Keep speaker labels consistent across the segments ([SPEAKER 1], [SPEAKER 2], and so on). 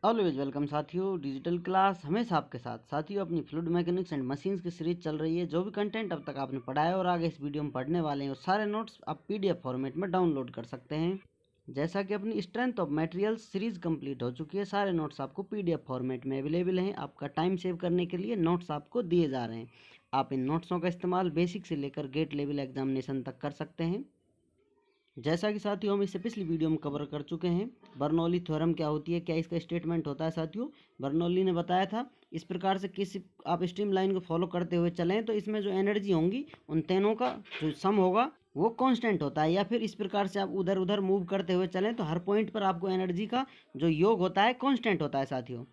[SPEAKER 1] Always welcome साथियों, digital class हमेशा आपके साथ। साथियों, अपनी फ्लूइड मैकेनिक्स एंड मशीन्स की सीरीज चल रही है। जो भी कंटेंट अब तक आपने पढ़ा है और आगे इस वीडियो में पढ़ने वाले हैं, वो सारे नोट्स आप पीडीएफ फॉर्मेट में डाउनलोड कर सकते हैं। जैसा कि अपनी strength of materials series complete हो चुकी है, सारे नोट्स आपको पीडीएफ फॉर्मेट में अवेलेबल हैं। आपका टाइम सेव करने के लिए नोट्स आपको दिए जा रहे हैं। आप इन नोट्सों का इस्तेमाल बेसिक से लेकर गेट लेवल एग्जामिनेशन तक कर सकते हैं। जैसा कि साथियों हम इससे पिछली वीडियो में कवर कर चुके हैं, बर्नौली थ्योरम क्या होती है, क्या इसका स्टेटमेंट होता है। साथियों, बर्नौली ने बताया था इस प्रकार से किसी आप स्ट्रीम लाइन को फॉलो करते हुए चलें तो इसमें जो एनर्जी होंगी उन तीनों का जो सम होगा वो कांस्टेंट होता है। या फिर इस प्रकार से आप उधर उधर मूव करते हुए चलें तो हर पॉइंट पर आपको एनर्जी का जो योग होता है कांस्टेंट होता है। साथियों,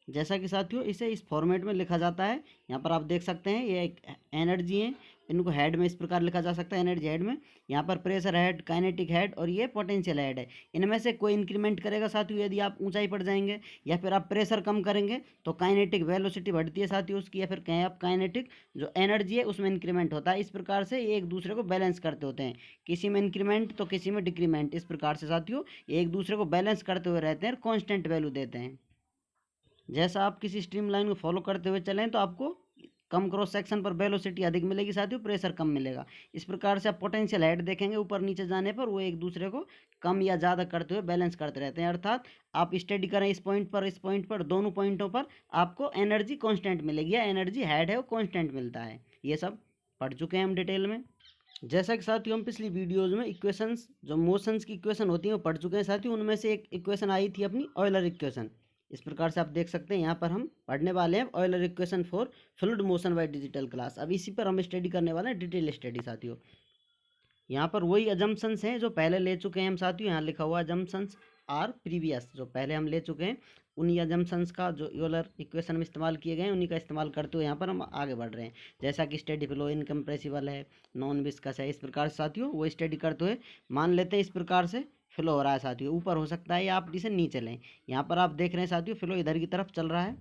[SPEAKER 1] जैसा कि साथियों इसे इस फॉर्मेट में लिखा जाता है। यहाँ पर आप देख सकते हैं ये एक एनर्जी है, इनको हेड में इस प्रकार लिखा जा सकता है, एनर्जी हेड में। यहाँ पर प्रेशर हेड, काइनेटिक हेड और ये पोटेंशियल हेड है। इनमें से कोई इंक्रीमेंट करेगा साथियों यदि आप ऊंचाई पर जाएंगे, या फिर आप प्रेशर कम करेंगे तो काइनेटिक वेलोसिटी बढ़ती है साथियों उसकी, या फिर कहें आप काइनेटिक जो एनर्जी है उसमें इंक्रीमेंट होता है। इस प्रकार से ये एक दूसरे को बैलेंस करते होते हैं, किसी में इंक्रीमेंट तो किसी में डिक्रीमेंट। इस प्रकार से साथियों ये एक दूसरे को बैलेंस करते हुए रहते हैं और कॉन्स्टेंट वैल्यू देते हैं। जैसा आप किसी स्ट्रीम लाइन को फॉलो करते हुए चलें तो आपको कम क्रॉस सेक्शन पर वेलोसिटी अधिक मिलेगी साथियों, प्रेशर कम मिलेगा। इस प्रकार से आप पोटेंशियल हेड देखेंगे ऊपर नीचे जाने पर वो एक दूसरे को कम या ज़्यादा करते हुए बैलेंस करते रहते हैं। अर्थात आप स्टडी करें इस पॉइंट पर दोनों पॉइंटों पर आपको एनर्जी कांस्टेंट मिलेगी, या एनर्जी हेड है वो कांस्टेंट मिलता है। ये सब पढ़ चुके हैं हम डिटेल में। जैसा कि साथियों हम पिछली वीडियोज में इक्वेशंस, जो मोशंस की इक्वेशन होती है वो पढ़ चुके हैं साथियों। उनमें से एक इक्वेशन आई थी अपनी ऑयलर इक्वेशन। इस प्रकार से आप देख सकते हैं यहाँ पर हम पढ़ने वाले हैं Euler equation for fluid motion by digital class. अब इसी पर हम स्टडी करने वाले हैं, डिटेल स्टडी साथियों। यहाँ पर वही अजम्पशंस हैं जो पहले ले चुके हैं हम साथियों। यहाँ लिखा हुआ अजम्पशंस आर प्रीवियस, जो पहले हम ले चुके हैं उन्हीं अजम्पशंस का जो यूलर इक्वेशन में इस्तेमाल किए गए हैं उन्हीं का इस्तेमाल करते हुए यहाँ पर हम आगे बढ़ रहे हैं। जैसा कि स्टेडी फ्लो इनकम्प्रेसिबल है, नॉन विस्कस है, इस प्रकार से साथियों वो स्टडी करते हुए मान लेते हैं इस प्रकार से फ्लो हो रहा है साथियों। ऊपर हो सकता है या आप इसे नीचे लें। यहाँ पर आप देख रहे हैं साथियों फ्लो इधर की तरफ चल रहा है,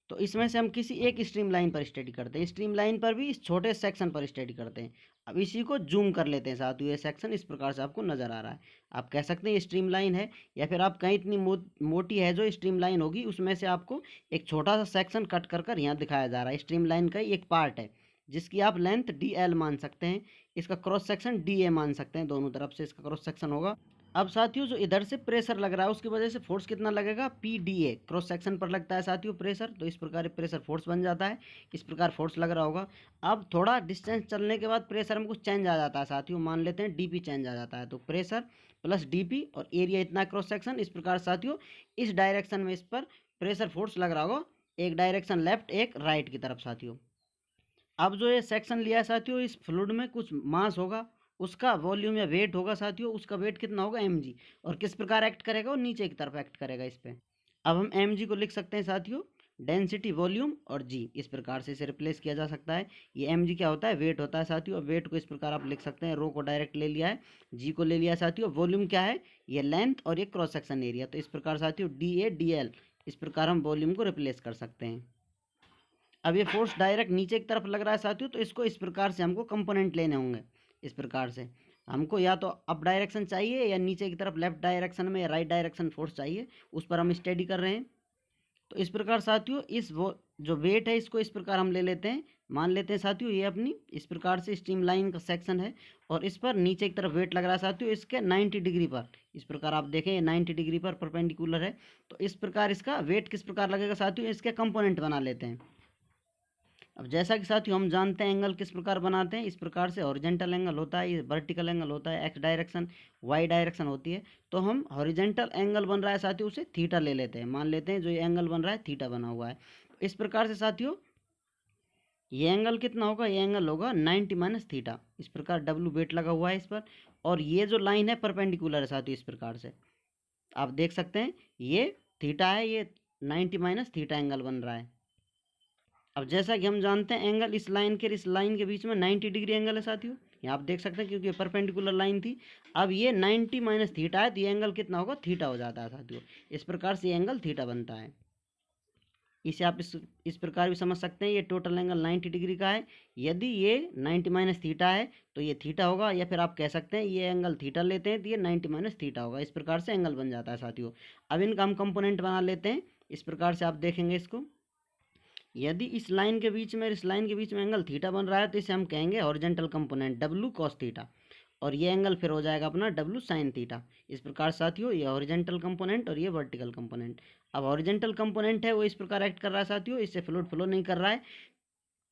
[SPEAKER 1] तो इसमें से हम किसी एक स्ट्रीम लाइन पर स्टडी करते हैं। स्ट्रीम लाइन पर भी इस छोटे सेक्शन पर स्टडी करते हैं। अब इसी को जूम कर लेते हैं साथियों, ये सेक्शन इस प्रकार से आपको नजर आ रहा है। आप कह सकते हैं ये स्ट्रीम लाइन है, या फिर आप कहीं इतनी मोटी है जो स्ट्रीम लाइन होगी उसमें से आपको एक छोटा सा सेक्शन कट कर यहाँ दिखाया जा रहा है। स्ट्रीम लाइन का एक पार्ट है जिसकी आप लेंथ डी एल मान सकते हैं, इसका क्रॉस सेक्शन डी ए मान सकते हैं, दोनों तरफ से इसका क्रॉस सेक्शन होगा। अब साथियों जो इधर से प्रेशर लग रहा है उसकी वजह से फोर्स कितना लगेगा, P D A, cross section पर लगता है साथियों प्रेशर, तो इस प्रकार प्रेशर फोर्स बन जाता है। इस प्रकार फोर्स लग रहा होगा। अब थोड़ा डिस्टेंस चलने के बाद प्रेशर में कुछ चेंज आ जाता है साथियों, मान लेते हैं डीपी चेंज आ जाता है, तो प्रेशर प्लस डीपी और एरिया इतना क्रॉस सेक्शन। इस प्रकार साथियों इस डायरेक्शन में इस पर प्रेशर फोर्स लग रहा होगा, एक डायरेक्शन लेफ्ट एक राइट की तरफ साथियों। अब जो ये सेक्शन लिया है साथियों, इस फ्लूइड में कुछ मास होगा, उसका वॉल्यूम या वेट होगा साथियों, उसका वेट कितना होगा mg, और किस प्रकार एक्ट करेगा वो नीचे की तरफ एक्ट करेगा इस पे। अब हम mg को लिख सकते हैं साथियों डेंसिटी वॉल्यूम और g, इस प्रकार से इसे रिप्लेस किया जा सकता है। ये mg क्या होता है, वेट होता है साथियों। और वेट को इस प्रकार आप लिख सकते हैं, रो को डायरेक्ट ले लिया है, g को ले लिया साथियों। वॉल्यूम क्या है, ये लेंथ और ये क्रॉस सेक्शन एरिया, तो इस प्रकार साथियों DA/DL, इस प्रकार हम वॉल्यूम को रिप्लेस कर सकते हैं। अब ये फोर्स डायरेक्ट नीचे की तरफ लग रहा है साथियों, तो इसको इस प्रकार से हमको कंपोनेंट लेने होंगे। इस प्रकार से हमको या तो अप डायरेक्शन चाहिए, या नीचे की तरफ लेफ्ट डायरेक्शन में, या राइट डायरेक्शन फोर्स चाहिए, उस पर हम स्टडी कर रहे हैं। तो इस प्रकार साथियों इस वो जो वेट है इसको इस प्रकार हम ले लेते हैं, मान लेते हैं साथियों ये अपनी इस प्रकार से स्ट्रीम लाइन का सेक्शन है, और इस पर नीचे की तरफ वेट लग रहा है साथियों इसके 90 डिग्री पर। इस प्रकार आप देखें ये 90 डिग्री पर परपेंडिकुलर है, तो इस प्रकार इसका वेट किस प्रकार लगेगा साथियों, इसके कंपोनेंट बना लेते हैं। अब जैसा कि साथियों हम जानते हैं एंगल किस प्रकार बनाते हैं, इस प्रकार से हॉरिजेंटल एंगल होता है, ये वर्टिकल एंगल होता है, एक्स डायरेक्शन वाई डायरेक्शन होती है। तो हम हॉरिजेंटल एंगल बन रहा है साथियों उसे थीटा ले लेते हैं, मान लेते हैं जो ये एंगल बन रहा है थीटा बना हुआ है। इस प्रकार से साथियों ये एंगल कितना होगा, ये एंगल होगा 90 माइनस थीटा। इस प्रकार डब्ल्यू वेट लगा हुआ है इस पर, और ये जो लाइन है परपेंडिकुलर है साथियों। इस प्रकार से आप देख सकते हैं ये थीटा है, ये 90 माइनस थीटा एंगल बन रहा है। अब जैसा कि हम जानते हैं एंगल इस लाइन के बीच में 90 डिग्री एंगल है साथियों, यहाँ आप देख सकते हैं क्योंकि परपेंडिकुलर लाइन थी। अब ये 90 माइनस थीटा है, तो ये एंगल कितना होगा, थीटा हो जाता है साथियों। इस प्रकार से ये एंगल थीटा बनता है। इसे आप इस प्रकार भी समझ सकते हैं, ये टोटल एंगल 90 डिग्री का है। यदि ये 90 माइनस थीटा है तो ये थीटा होगा, या फिर आप कह सकते हैं ये एंगल थीटा लेते हैं तो ये 90 माइनस थीटा होगा। इस प्रकार से एंगल बन जाता है साथियों। अब इनका हम कंपोनेंट बना लेते हैं। इस प्रकार से आप देखेंगे इसको, यदि इस लाइन के बीच में इस लाइन के बीच में एंगल थीटा बन रहा है तो इसे हम कहेंगे horizontal component W cos theta, और ये एंगल फिर हो जाएगा अपना डब्लू साइन थीटा। इस प्रकार साथियों ये हॉरिजॉन्टल कंपोनेंट और ये वर्टिकल कंपोनेंट। अब हॉरिजॉन्टल कंपोनेंट है वो इस प्रकार एक्ट कर रहा है साथियों, इससे फ्लूइड फ्लो नहीं कर रहा है,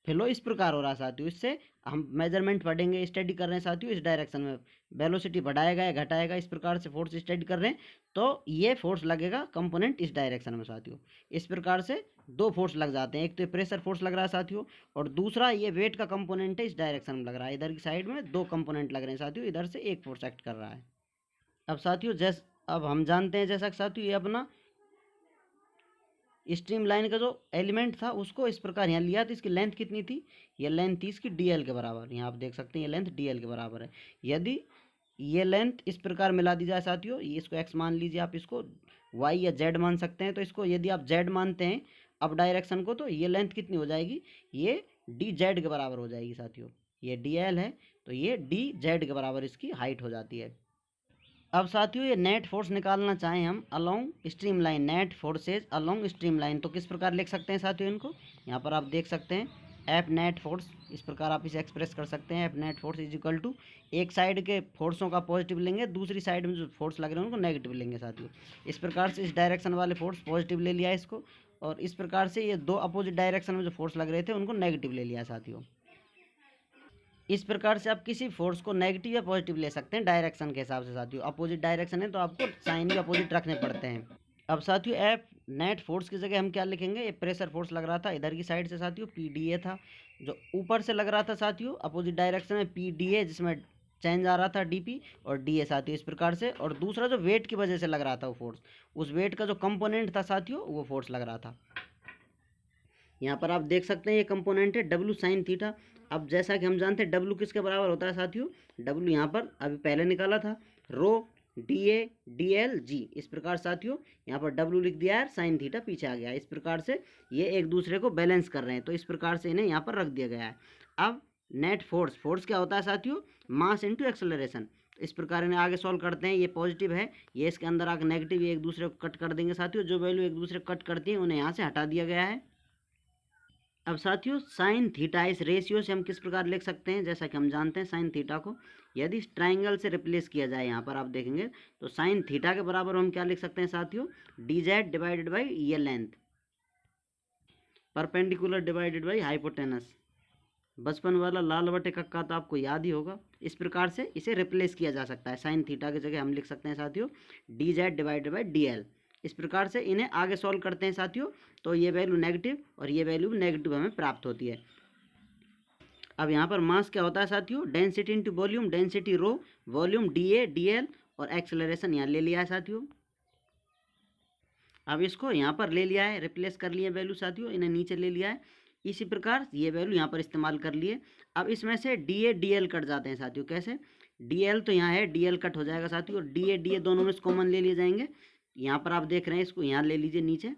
[SPEAKER 1] फ्लो इस प्रकार हो रहा है साथियों। इससे हम मेजरमेंट पढ़ेंगे, स्टडी कर रहे हैं साथियों इस डायरेक्शन में, वेलोसिटी बढ़ाएगा या घटाएगा, इस प्रकार से फोर्स स्टडी कर रहे हैं, तो ये फोर्स लगेगा कंपोनेंट इस डायरेक्शन में साथियों। इस प्रकार से दो फोर्स लग जाते हैं, एक तो प्रेशर फोर्स लग रहा है साथियों, और दूसरा ये वेट का कंपोनेंट है इस डायरेक्शन में लग रहा है। इधर की साइड में दो कंपोनेंट लग रहे हैं साथियों, इधर से एक फोर्स एक्ट कर रहा है। अब साथियों अब हम जानते हैं जैसा साथियों ये अपना स्ट्रीम लाइन का जो एलिमेंट था उसको इस प्रकार यहाँ लिया, तो इसकी लेंथ कितनी थी, ये लेंथ थी इसकी डीएल के बराबर। यहाँ आप देख सकते हैं ये लेंथ डीएल के बराबर है। यदि ये लेंथ इस प्रकार मिला दी जाए साथियों, ये इसको एक्स मान लीजिए, आप इसको वाई या जेड मान सकते हैं, तो इसको यदि आप जेड मानते हैं अब डायरेक्शन को, तो ये लेंथ कितनी हो जाएगी, ये डी जेड के बराबर हो जाएगी साथियों। ये डी एल है तो ये डी जेड के बराबर इसकी हाइट हो जाती है। अब साथियों ये नेट फोर्स निकालना चाहें हम along stream line, net forces along stream line, तो किस प्रकार लिख सकते हैं साथियों इनको, यहाँ पर आप देख सकते हैं एफ नेट फोर्स, इस प्रकार आप इसे एक्सप्रेस कर सकते हैं। F net force is equal to, एक साइड के फोर्सों का पॉजिटिव लेंगे, दूसरी साइड में जो फोर्स लग रहे हैं उनको नेगेटिव लेंगे साथियों। इस प्रकार से इस डायरेक्शन वाले फोर्स पॉजिटिव ले लिया इसको, और इस प्रकार से ये दो अपोजिट डायरेक्शन में जो फोर्स लग रहे थे उनको नेगेटिव ले लिया साथियों। इस प्रकार से आप किसी फोर्स को नेगेटिव या पॉजिटिव ले सकते हैं डायरेक्शन के हिसाब से साथियों। अपोजिट डायरेक्शन है तो आपको साइन भी अपोजिट रखने पड़ते हैं। अब साथियों एफ नेट फोर्स की जगह हम क्या लिखेंगे, ये प्रेशर फोर्स लग रहा था इधर की साइड से साथियों, पी डी ए था, जो ऊपर से लग रहा था साथियों अपोजिट डायरेक्शन में, पी डी ए जिसमें चेंज आ रहा था डीपी और डी ए साथियों इस प्रकार से, और दूसरा जो वेट की वजह से लग रहा था वो फोर्स, उस वेट का जो कंपोनेंट था साथियों वो फोर्स लग रहा था। यहाँ पर आप देख सकते हैं ये कंपोनेंट है डब्लू साइन थीटा। अब जैसा कि हम जानते हैं डब्लू किसके बराबर होता है साथियों, डब्लू यहाँ पर अभी पहले निकाला था rho D A D L G, इस प्रकार साथियों यहाँ पर डब्लू लिख दिया है, साइन थीटा पीछे आ गया। इस प्रकार से ये एक दूसरे को बैलेंस कर रहे हैं, तो इस प्रकार से इन्हें यहाँ पर रख दिया गया है। अब नेट फोर्स, फोर्स क्या होता है साथियों, मास इंटू एक्सेलरेशन। इस प्रकार इन्हें आगे सॉल्व करते हैं, ये पॉजिटिव है, ये इसके अंदर आगे नेगेटिव, ये एक दूसरे को कट कर देंगे साथियों, जो वैल्यू एक दूसरे को कट करती है उन्हें यहाँ से हटा दिया गया है। अब साथियों साइन थीटा, इस रेशियो से हम किस प्रकार लिख सकते हैं, जैसा कि हम जानते हैं साइन थीटा को यदि इस ट्राइंगल से रिप्लेस किया जाए, यहाँ पर आप देखेंगे तो साइन थीटा के बराबर हम क्या लिख सकते हैं साथियों, डी जेड डिवाइडेड बाई ये length, perpendicular divided by hypotenuse. बचपन वाला लाल बटे कक्का तो आपको याद ही होगा। इस प्रकार से इसे रिप्लेस किया जा सकता है, साइन थीटा की जगह हम लिख सकते हैं साथियों D Z divided by D L. इस प्रकार से इन्हें आगे सॉल्व करते हैं साथियों, तो ये वैल्यू नेगेटिव और ये वैल्यू नेगेटिव हमें प्राप्त होती है। अब यहाँ पर मास क्या होता है साथियों, density into volume, density rho, volume D A D L, और एक्सेलरेशन यहाँ ले लिया है साथियों। अब इसको यहाँ पर ले लिया है, रिप्लेस कर लिया वैल्यू साथियों, इन्हें नीचे ले लिया है, इसी प्रकार ये वैल्यू यहाँ पर इस्तेमाल कर लिए। अब इसमें से D A D L cut जाते हैं साथियों, कैसे, डी एल तो यहाँ है, डी एल कट हो जाएगा साथियों, और डी ए दोनों में से कॉमन ले लिए जाएंगे। यहाँ पर आप देख रहे हैं इसको यहाँ ले लीजिए नीचे,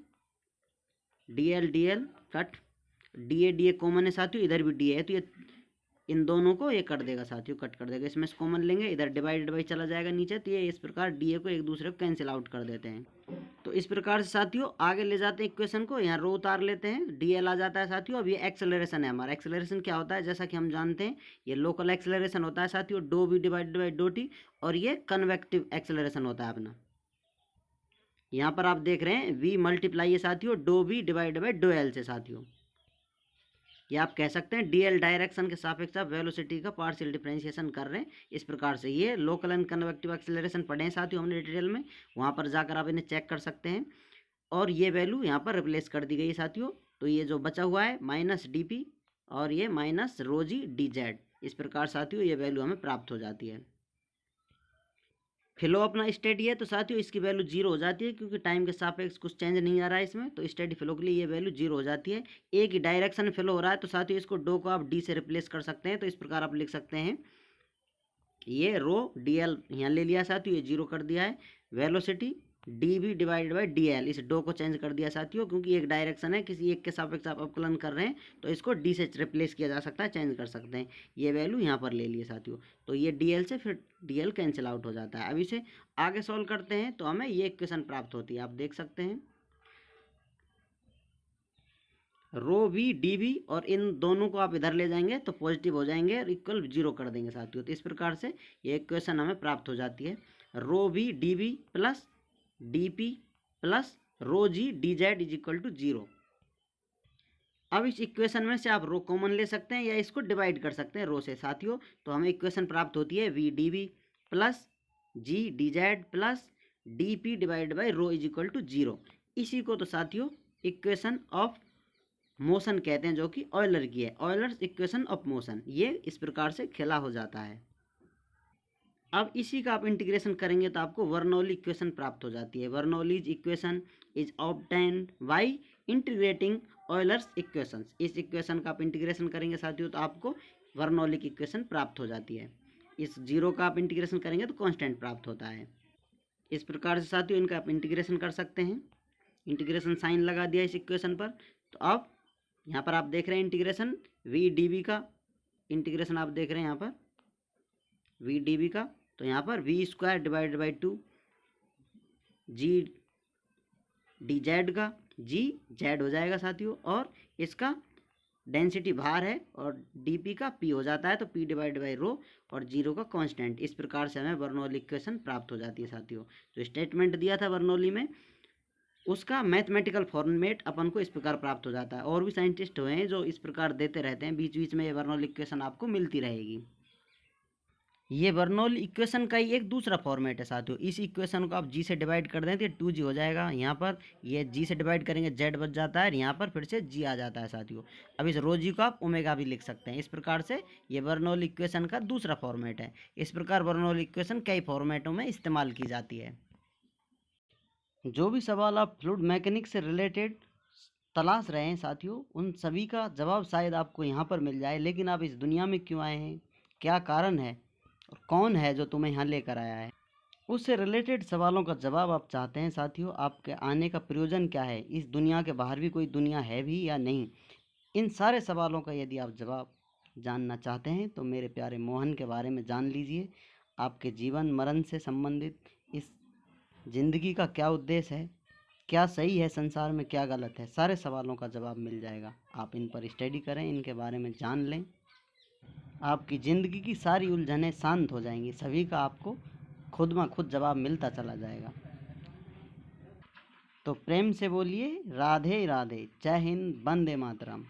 [SPEAKER 1] D L cut, D A common है साथियों, इधर भी डी है, तो ये इन दोनों को ये कर देगा साथियों, कट कर देगा, इसमें से कॉमन लेंगे, इधर डिवाइडेड बाई चला जाएगा नीचे, तो ये इस प्रकार डी ए को एक दूसरे को कैंसिल आउट कर देते हैं। तो इस प्रकार से साथियों आगे ले जाते हैं इक्वेशन को, यहाँ रो उतार लेते हैं, डी एल आ जाता है साथियों। अब ये एक्सेलरेशन है हमारा, एक्सेलरेशन क्या होता है, जैसा कि हम जानते हैं ये लोकल एक्सेलरेशन होता है साथियों, do V divided by do T, और ये कन्वेक्टिव एक्सेलरेशन होता है अपना। यहाँ पर आप देख रहे हैं v मल्टीप्लाई है साथियों do V divided by do L से साथियों। ये आप कह सकते हैं डीएल डायरेक्शन के सापेक्ष आप वेलोसिटी का पार्शियल डिफरेंशिएशन कर रहे हैं। इस प्रकार से ये लोकल एंड कन्वेक्टिव एक्सेलरेशन पढ़े हैं साथियों हमने डिटेल में, वहाँ पर जाकर आप इन्हें चेक कर सकते हैं। और ये वैल्यू यहाँ पर रिप्लेस कर दी गई है साथियों, तो ये जो बचा हुआ है माइनस डी पी और ये minus rho G D Z, इस प्रकार साथियों ये वैल्यू हमें प्राप्त हो जाती है। फ्लो अपना स्टेडी है तो साथियों इसकी वैल्यू जीरो हो जाती है, क्योंकि टाइम के सापेक्ष कुछ चेंज नहीं आ रहा है इसमें, तो स्टेडी फ्लो के लिए ये वैल्यू जीरो हो जाती है। एक ही डायरेक्शन में फ्लो हो रहा है तो साथियों इसको डो को आप डी से रिप्लेस कर सकते हैं, तो इस प्रकार आप लिख सकते हैं ये रो डी एल यहाँ ले लिया साथियों, ये जीरो कर दिया है, velocity D B divided by D L. इस डो को चेंज कर दिया साथियों, क्योंकि एक डायरेक्शन है, किसी एक के सापेक्ष आप अवकलन कर रहे हैं तो इसको डी से रिप्लेस किया जा सकता है, चेंज कर सकते हैं। ये वैल्यू यहाँ पर ले लिए साथियों, तो ये डी एल से फिर डी एल कैंसिल आउट हो जाता है। अब इसे आगे सॉल्व करते हैं तो हमें ये इक्वेशन प्राप्त होती है, आप देख सकते हैं रो वी डी वी, और इन दोनों को आप इधर ले जाएंगे तो पॉजिटिव हो जाएंगे और इक्वल जीरो कर देंगे साथियों। तो इस प्रकार से ये इक्वेशन हमें प्राप्त हो जाती है, rho V D V plus D P plus rho G D Z is equal to zero. अब इस इक्वेशन में से आप रो कॉमन ले सकते हैं या इसको डिवाइड कर सकते हैं रो से साथियों। तो हमें इक्वेशन प्राप्त होती है V D V plus G D Z plus D P divide by rho is equal to zero. इसी को तो साथियों इक्वेशन ऑफ मोशन कहते हैं, जो कि ऑयलर की है, ऑयलर्स इक्वेशन ऑफ मोशन। ये इस प्रकार से खेला हो जाता है। अब इसी का आप इंटीग्रेशन करेंगे तो आपको बर्नौली इक्वेशन प्राप्त हो जाती है। Bernoulli's equation is obtained by integrating Euler's equations. इस इक्वेशन का आप इंटीग्रेशन करेंगे साथियों तो आपको बर्नौली की इक्वेशन प्राप्त हो जाती है। इस जीरो का आप इंटीग्रेशन करेंगे तो कांस्टेंट प्राप्त होता है। इस प्रकार से साथियों इनका आप इंटीग्रेशन कर सकते हैं। इंटीग्रेशन साइन लगा दिया इस इक्वेशन पर, तो अब यहाँ पर आप देख रहे हैं इंटीग्रेशन वी डी वी का इंटीग्रेशन आप देख रहे हैं यहाँ पर वी डी वी का, तो यहाँ पर V square divided by 2 G D Z का जी जेड हो जाएगा साथियों, और इसका डेंसिटी भार है और डी पी का पी हो जाता है, तो पी डिवाइड बाई रो और जीरो का कांस्टेंट। इस प्रकार से हमें बर्नौली इक्वेशन प्राप्त हो जाती है साथियों। जो स्टेटमेंट दिया था बर्नौली में उसका मैथमेटिकल फॉर्मेट अपन को इस प्रकार प्राप्त हो जाता है। और भी साइंटिस्ट हुए हैं जो इस प्रकार देते रहते हैं, बीच बीच में ये बर्नौली इक्वेशन आपको मिलती रहेगी। ये बर्नौली इक्वेशन का ही एक दूसरा फॉर्मेट है साथियों। इस इक्वेशन को आप जी से डिवाइड कर दें तो 2g हो जाएगा, यहाँ पर ये जी से डिवाइड करेंगे जेड बच जाता है, यहाँ पर फिर से जी आ जाता है साथियों। अब इस रो जी को आप ओमेगा भी लिख सकते हैं। इस प्रकार से ये बर्नौली इक्वेशन का दूसरा फॉर्मेट है। इस प्रकार बर्नौली इक्वेशन कई फॉर्मेटों में इस्तेमाल की जाती है। जो भी सवाल आप फ्लूइड मैकेनिक्स से रिलेटेड तलाश रहे हैं साथियों, उन सभी का जवाब शायद आपको यहाँ पर मिल जाए। लेकिन आप इस दुनिया में क्यों आए हैं, क्या कारण है, और कौन है जो तुम्हें यहाँ लेकर आया है, उससे रिलेटेड सवालों का जवाब आप चाहते हैं साथियों। आपके आने का प्रयोजन क्या है, इस दुनिया के बाहर भी कोई दुनिया है भी या नहीं, इन सारे सवालों का यदि आप जवाब जानना चाहते हैं तो मेरे प्यारे मोहन के बारे में जान लीजिए। आपके जीवन मरण से संबंधित इस ज़िंदगी का क्या उद्देश्य है, क्या सही है संसार में, क्या गलत है, सारे सवालों का जवाब मिल जाएगा। आप इन पर स्टडी करें, इनके बारे में जान लें, आपकी ज़िंदगी की सारी उलझनें शांत हो जाएंगी। सभी का आपको खुद में खुद जवाब मिलता चला जाएगा। तो प्रेम से बोलिए राधे राधे। जय हिंद, वंदे मातरम।